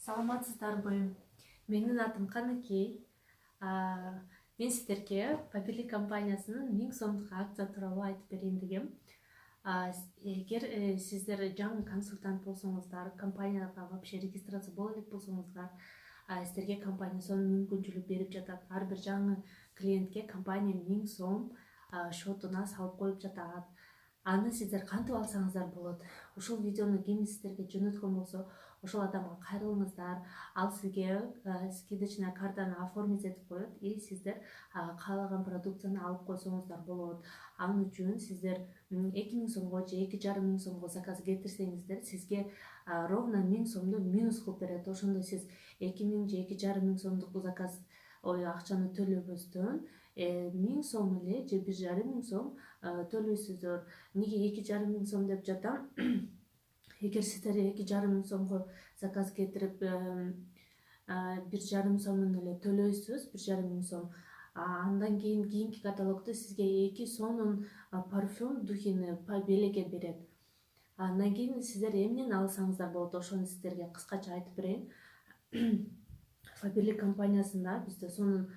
Саламатсыздарбы? Менин атым Каныкей. Мен сиздерге Побили компаниясынын 1000 сомдук акция тууралуу айтып берейин дегем. Эгер сиздер жаңы консультант болсоңуздар, компанияга вообще регистрация боло элек болсоңуздар, сиздерге компания сонун мүмкүнчүлүк берип жатат. Ар бир жаңы клиентке компания 1000 сом счетуна салып коюп жатат. Аны сиздер кантип алсаңыздар болот. Ушул видеону ким сиздерге жөнөткөн болсо, ошол адамга кайрылыңыздар. Ал сизге скидочная картаны оформить этип коет и сиздер каалаган продукцияны алып койсоңуздар болот. Ал үчүн сиздер 2000 сомго же 2500 сомго заказ кетирсеңиздер, сизге ровно 1000 сомду минус кылып берет. Ошондо сиз 2000 же 2500 сомдук заказ акчаны төлөбөстөн 1000 сом эле же 1500 сом төлөйсүздөр. Неге 2500 сом деп жатам? Эгер сиздер 2500 сомго заказ кетирип 1500 сомун эле төлөйсүз, 1500 сом, андан кийинки каталогдо сизге 2 сомдун парфюм духини белекке берет. Андан кийин сиздер эмнени алсаңыздар болот, ошону сиздерге кыскача айтып берейин. Побили компаниясында бизде сонун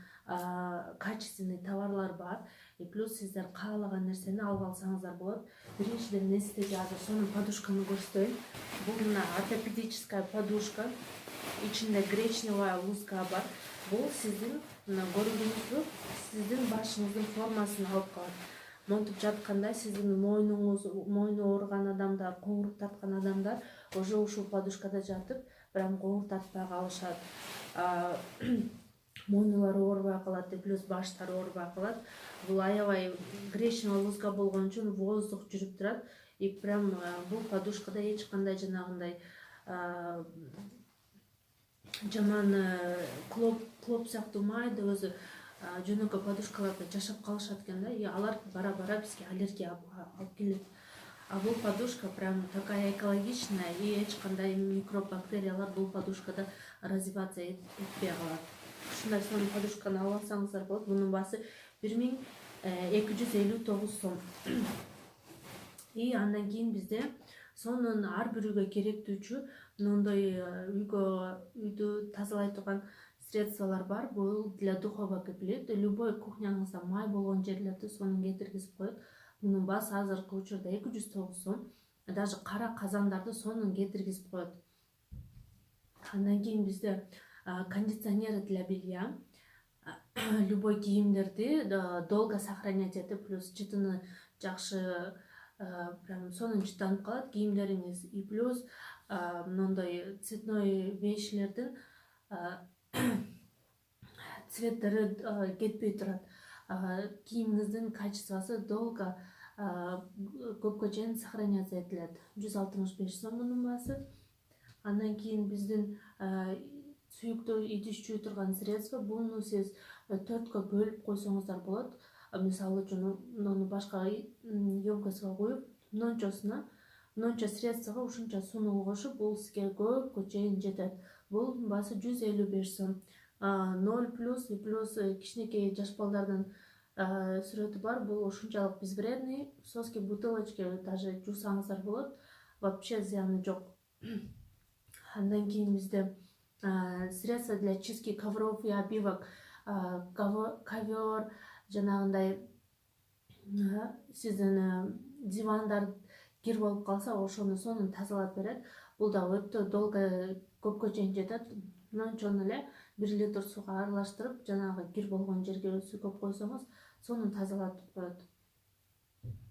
качественный товарлар бар. И плюс сиздер каалаган нерсени алып алсаңыздар болот. Биринчиден мен сиздерге азыр сонун подушканы көрсөтөйүн. Бул мына ортопедическая подушка. Ичинде гречневая луска бар. Бул сиздин көрдүңүзбү, сиздин башыңыздын формасын алып калат. Монтуп жатканда сиздин мойну ооруган адамдар, коңурук тарткан адамдар уже ушул подушкада жатып, прям коңурук тартпай калышат. Мойнулары оорубай калат, плюс баштары оорубай калат. Бул аябай гречневая луска болгон үчүн воздух жүрүп турат. И прям бул подушкада эч кандай жанагындай жаман клоп сыяктуу майды өзү жөнөкөй подушкаларда жашап калышат экен да, и алар бара-бара бизге аллергия алып келет. А бул подушка прям такая экологичная, и эч кандай микроб, бактериялар бул подушкада развиваться этпей калат. Ушундай сонун подушканы алып алсаңыздар болот. Мунун баасы 1259 сом. И андан кийин бизде сонун ар бир үйгө керектүүчү мындай үйдү тазалай турган средстволор бар. Бул для духового кипилет. Любой кухняңызда май болгон жерлерди сонун кетиргизип коет. Мунун баасы азыркы учурда 209 сом. Даже кара казандарды сонун кетиргизип коет. Андан кийин бизде кондиционеры для белья. Любой кийимдерди долго сохранять этип, плюс жытыны жакшы, прям сонун жытанып калат кийимдериңиз. И плюс мындай цветной вещьлердин цветтери кетпей турат. Кийимиңиздин качествосу долго көпкө чейин сохраняться этилет. 165 сом мунун баасы. Андан кийин биздин сүйүктүү идиш жуу турган средство. Буну сиз 4кө бөлүп койсоңуздар болот. Мисалы үчүн муну башка емкостко коюп, мынча средствого ушунча сууну кошуп, бул сизге көпкө чейин жетет. Бул баасы 155 сом. 0+ и плюс кичинекей жаш балдардын сүрөтү бар. Бул ушунчалык безвредный. Соски бутылочки даже жуусаңыздар болот. Вообще зыяны жок. Андан кийин бизде средства для чистки ковров и обивок. Ковер, жанагындай сиздин дивандар кир болуп калса, ошону сонун тазалап берет. Бул да өтө долго көпкө чейин жетет. Мынчаны эле 1 литр сууга аралаштырып, жанагы кир болгон жерге сүкөп койсоңуз, сонун тазалатып коет.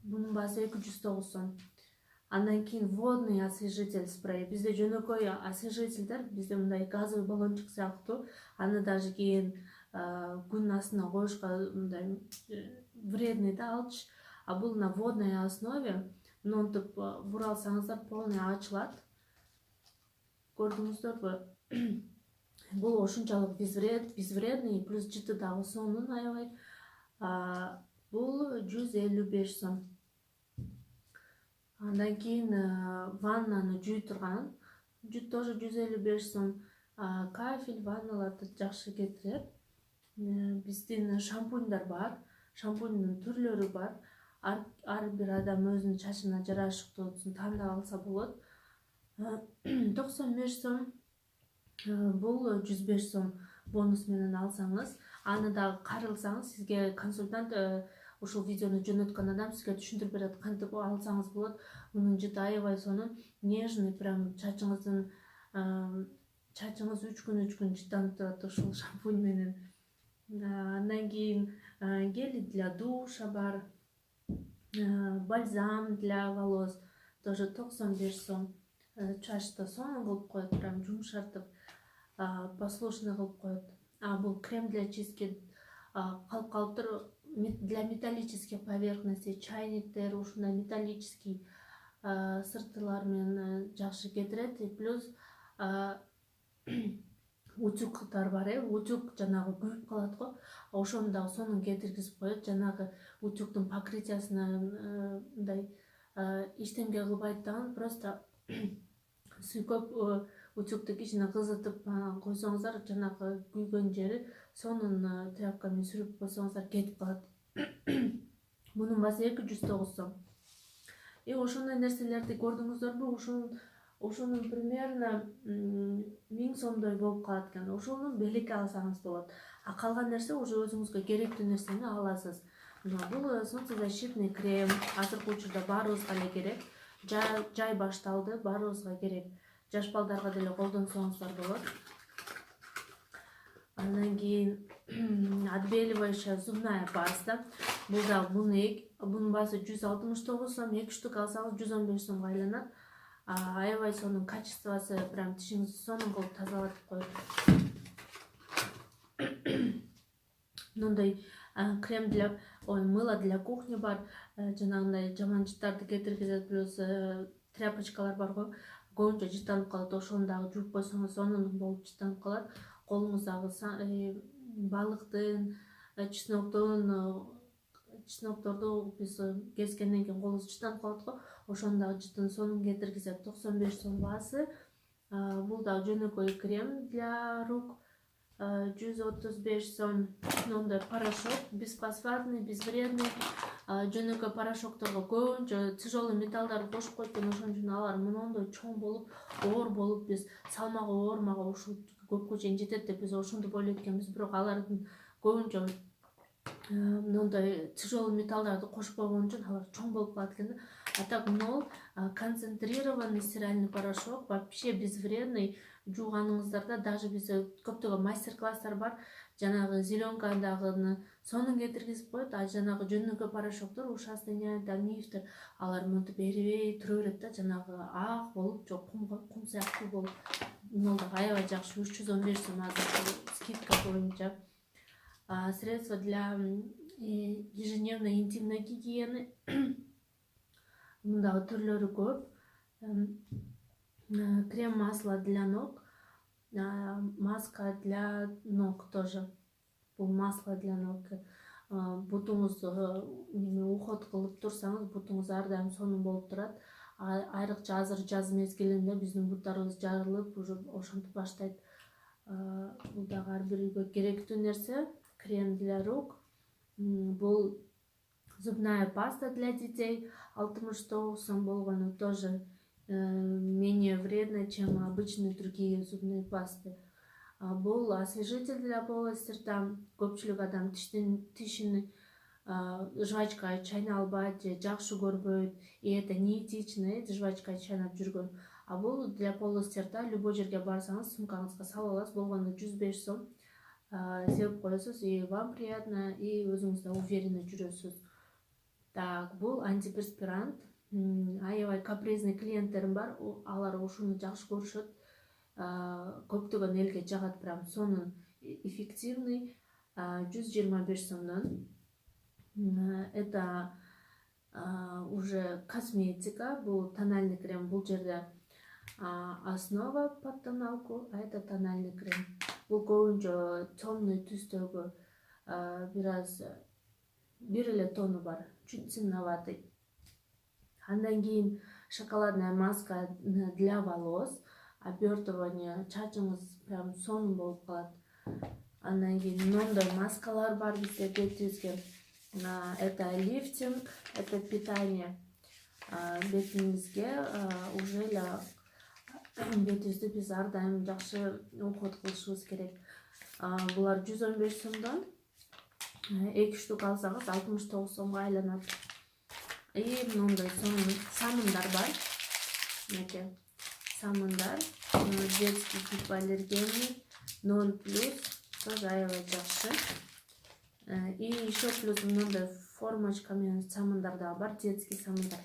Бунун баасы 209 сом. Андан кийин водный освежитель спрей. Бизде жөнөкөй освежителдер, бизде мындай газовый баллончик сыяктуу. Аны даже кийин күн астына коюшка мындай вредный да алчу. А бул на водной основе монтуп буралсаңыздар полный ачылат. Көрдүңүздөрбү? Бул ошунчалык безвредный, плюс жыты дагы сонун аябай. Бул 155 сом. Андан кийин ваннаны жуу турган тоже 155 сом. Кафель, ванналарды жакшы кетирет. Биздин шампуньдар бар. Шампуньдун түрлөрү бар. Ар бир адам өзүнүн чачына жарашыктуусун тандап алса болот. 95 сом. Бул 105 сом бонус менен алсаңыз, аны дагы карылсаңыз, сизге консультант ушул видеону жөнөткөн адам сизге түшүндүрүп берет, кантип алсаңыз болот. Мунун жыты аябай сонун, нежный, прям чачыңыз 3 күн жыттанып турат ушул шампунь менен. Андан кийин гели для душа бар, бальзам для волос тоже 95 сом. Чачты сонун кылып коет, прям жумшартып, послушный кылып коет. Бул крем для чистки калыптыр для металлических поверхностей, чайниктер, ушундай металлический сыртылар менен жакшы кетирет. Плюс утюгтар бар, утюг жанагы күйүп калат го, ошону дагы сонун кетиргизип коет. Жанагы утюгдун покрытиясына мындай эчтеме кылбайт дагы, просто сүйкөп утюгду кичине кызытып койсоңуздар, жанагы күйгөн жери сонун тряпкамен сүрүп койсоңуздар кетип калат. Мунун баасы 209 сом. Ошондой нерселерди көрдүңүздөрбү? Ушунун примерно 1000 сомдой болуп калат экен. Ошону белекке алсаңыз болот. Калган нерсе уже өзүңүзгө керектүү нерсени аласыз. Бул солнцезащитный крем азыркы учурда баарыбызга эле керек. Жай башталды, баарыбызга керек. Жаш балдарга деле колдонсоңуздар болот. Андан кийин отбеливающая зубная паста. Бул да мунун баасы 169 сом, 2 штук алсаңыз 115 сомго айланат. Аябай сонун качествосы, прям тишиңизди сонун кылып тазалатып коет. Мындай крем для мыло для кухни бар, жанагындай жаман жыттарды кетиргизет. Плюс тряпочкалар бар го, көбүнчө жыттанып калат, ошону дагы жууп койсоңуз сонун болуп жыттанып калат. Колуңуздагы балыктын, чеснокторду биз кескенден кийин колубуз жыттанып калат го, ошону дагы жытын сонун кетиргизет. 95 сом баасы. Бул дагы жөнөкөй крем для рук, 135 сом. Мындай порошок, бесфосфатный, безвредный. Жөнөкөй порошокторго көбүнчө тяжелый металлдарды кошуп койт экен, ошон үчүн алар мондой чоң болуп, оор болуп, биз салмагы оор, мага ушул көпкө чейин жетет деп биз ошентип ойлойт экенбиз. Бирок алардын көбүнчө мындай тяжелый металлдарды кошуп койгон үчүн алар чоң болуп калат экен. А так мол концентрированный стиральный порошок, вообще безвредный. Жууганыңыздарда даже бизде көптөгөн мастер-класстар бар. Жанагы зеленкадагыны сонун кетиргизип коет, а жанагы жөнөкөй порошоктор, ушастыня, мифтер, алар мынтип эрибей тура берет да, жанагы ак болуп, жок кум сыяктуу болуп. Мынул дагы аябай жакшы, 315 сом азыр скидка боюнча. Средство для ежедневной интимной гигиены. Мындагы түрлөрү көп. Крем масло для ног, маска для ног тоже. Бул масло для ног. Бутуңузду уход кылып турсаңыз, бутуңуз ар дайым сонун болуп турат. Айрыкча азыр жаз мезгилинде биздин буттарыбыз жарылып, уже ошентип баштайт. Бул дагы ар бирибизге керектүү нерсе. Крем для рук. Бул зубная паста для детей, 69 сом болгону, тоже менее вредно, чем обычные другие зубные пасты. Бул освежитель для полости рта. Көпчүлүк адам тишини жвачкай чайналбайт же жакшы көрбөйт, и это неэтично, жвачкай чайнап жүргөн. Бул для полости рта, любой жерге барсаңыз сумкаңызга салып аласыз, болгону 105 сом. Себеп коесуз, и вам приятно, и өзүңүз да уверенно жүрөсүз. Так, бул антиперспирант. Аябай капризный клиенттерим бар, алар ушуну жакшы көрүшөт. Көптөгөн элге жагат, прям сонун эффективный. 125 сомдон. Это уже косметика, бул тональный крем, бул жерде основа под тоналку, а это тональный крем. Бул көбүнчө темный түстөгү, бир эле тону бар, чуть темноватый. Андан кийин шоколадная маска для волос, обертывание, чачыңыз прям сонун болуп калат. Андан кийин мындай маскалар бар бизде бетибизге. Это лифтинг, это питание бетиңизге уже эле бетибизди биз ар дайым жакшы уход кылышыбыз керек. Булар 115 сомдон 2 штук алсаңыз 69 сомго айланат. Мындай самындар бар. Мынакей самындар, детский гипоаллергенный 0+, тоже аябай жакшы. И еще плюс мындай формочка менен самындар да бар, детский самындар.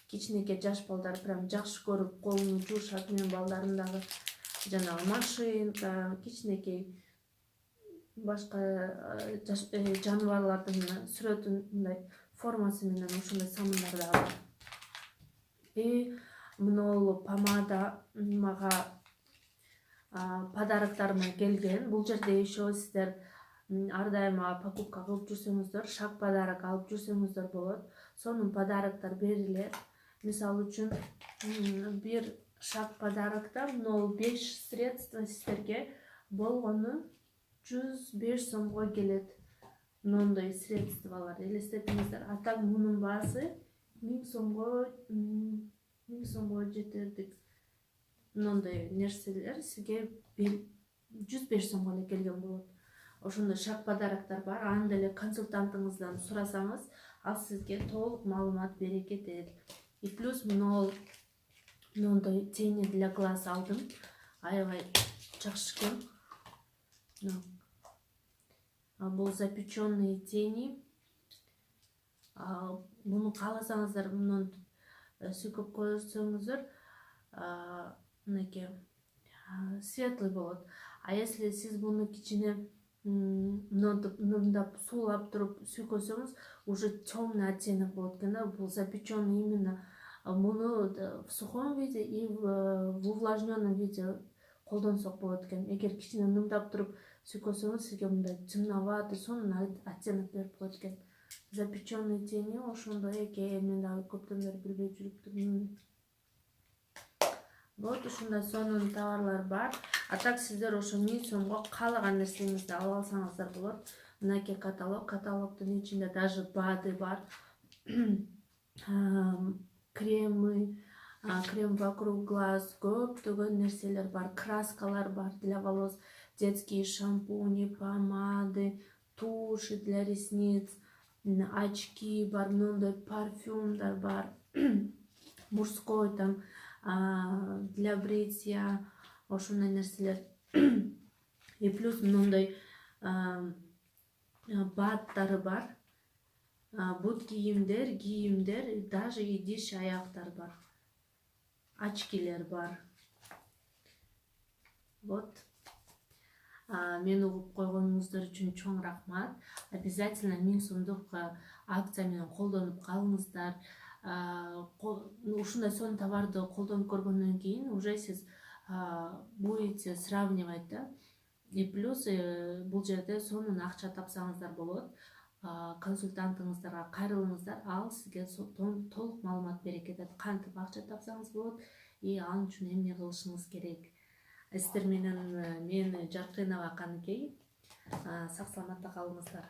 Кичинекей жаш балдар прям жакшы көрүп колун жуушат. Мен балдарым дагы жанагы машинка, кичинекей башка жаныбарлардын сүрөтүн мындай формасы менен ошондой самындар да бар. Мынол помада мага подароктарыма келген. Бул жерде еще сиздер ар дайыма покупка кылып жүрсөңүздөр, шаг подарок алып жүрсөңүздөр болот. Сонун подароктор берилет. Мисалы үчүн бир шаг подарокто мынол 5 средства сиздерге болгону 105 сомго келет. Мындай средствалар элестетиңиздер. А так мунун баасы 1000 сомго жетердик. Мындай нерселер сизге 105 сомго эле келген болот. Ошондой шаг подароктор бар. Аны деле консультантыңыздан сурасаңыз, ал сизге толук маалымат бере кетет. И плюс мындай тени для глаз алдым. Аябай жакшы экен. Бул запеченные тени. Муну кааласаңыздар мунун сүкүп койсоңуздар, мынакей светлый болот. А если сиз буну кичине мындап суулап туруп сүйкөсөңүз, уже темный оттенок болот экен да. Бул запеченный именно муну в сухом виде и в увлажненном виде колдонсок болот экен. Эгер кичине нымдап туруп сүйкөсөңүз, сизге мындай темноватый, сонун оттенок берип коет экен. Запеченный тени ошондой экен. Мен дагы көптөн бери билбей жүрүптүрмүн. Вот ушундай сонун товарлар бар. А так сиздер ошо 1000 сомго каалаган нерсеңизди ала алсаңыздар болот. Мынакей каталог. Каталогдун ичинде даже БАДы бар. Кремы, крем вокруг глаз, көптөгөн нерселер бар. Краскалар бар для волос, детские шампуни, помады, туши для ресниц, очки бар, мындай парфюмдар бар. Мужской там для бритья, ошондой нерселер. И плюс мындай баттары бар. Бут кийимдер, даже идиш аяктар бар. Очкилер бар. Вот. Мени угуп койгонуңуздар үчүн чоң рахмат. Обязательно 1000 сомдук акция менен колдонуп калыңыздар. Ушундай сонун товарды колдонуп көргөндөн кийин уже сиз будете сравнивать, да. И плюс бул жерде сонун акча тапсаңыздар болот. Консультантыңыздарга кайрылыңыздар, ал сизге толук маалымат бере кетет. Кантип акча тапсаңыз болот и ал үчүн эмне кылышыңыз керек. Сиздер менен мен Жаркынова Каныкей. Сак саламатта калыңыздар.